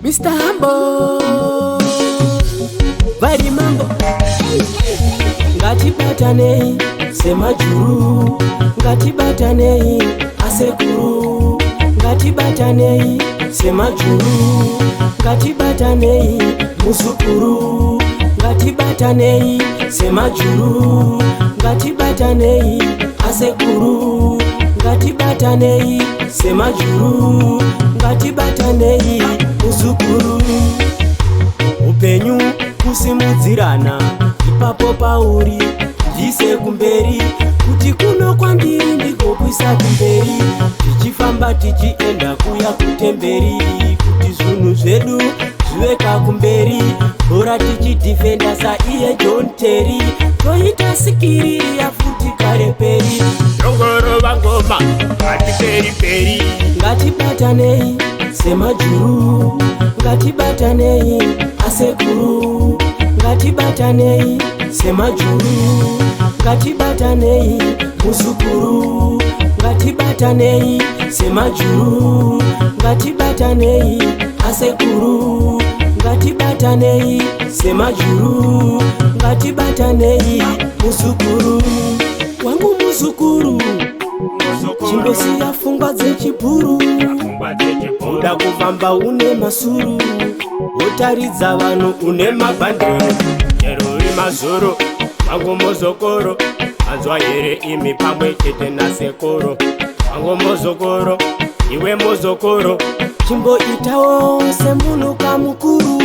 Mr. Hambo vari mambo ngatibatanei semajuru, ngatibatanei asekuru, ngatibatanei semajuru, ngatibatanei musukuru, ngatibatanei semajuru, ngatibatanei asekuru, ngatibatanei semajuru, ngatibatanei musukuru. Upenyu kusimudzirana ipapo pauri ndise kumberi, kuti kuno kwandiri ndiko kuisa kumberi, tichifamba tichienda kuya kutemberi, kuti zvinhu zvedu zviveka kumberi, bora tichidifenda saiye John Terry, toita sikiriri yafuti kare peri, Rongorova ngoma hatiperi peri. ngatibatanei semajuru, ngatibatanei asekuru, ngatibatanei semajuru, ngatibatanei musukuru, ngatibatanei semajuru, ngatibatanei asekuru, ngatibatanei semajuru, ngatibatanei musukuru. Wangu musukuru chimbosiya pfungwa dzechipuru, uda kufamba une masuru, wotaridza vanhu une mabhandero, Chero rimazoro wangu muzokoro, anzwa here imi pamwe chete nasekoro. Wangu muzokoro iwe muzokoro, chimboitawo semunhu kamukuru.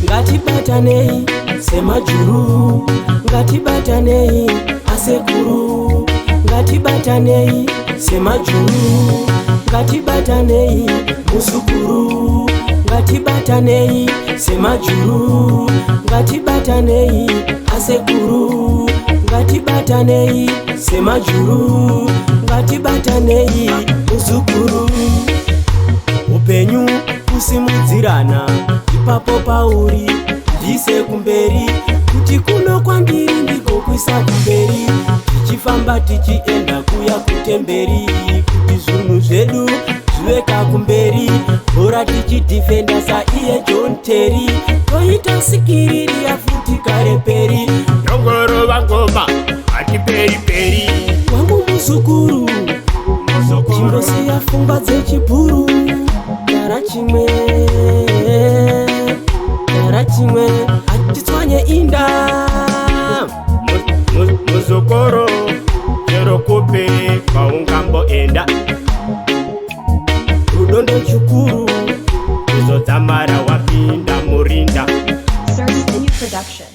Ngatibatanei semajuru, ngatibatanei asekuru, ngatibatanei semajuru, ngatibatanei musukuru, ngatibatanei semajuru, ngatibatanei asekuru, ngatibatanei semajuru, ngatibatanei musukuru. Upenyu kusimudzirana ipapo pauri ndise kumberi, kuti kuno kwandiri ndiko kuisa kumberi, tichifamba tichienda kuya kutemberi, kuti zvinhu zvedu zviveka kumberi, bora tichidifenda saiye John Terry, toita sikiriri yafuti kare peri, Rongorova ngoma hatiperi peri. wangu musukuru chimbosiya pfungwa dzechipuru, gara chimwe hatitswanye inda. Muzokoro chero kupe kwaungamboenda, Rudo ndechukuru uzodzamara wapinda murinda. Starts the new production.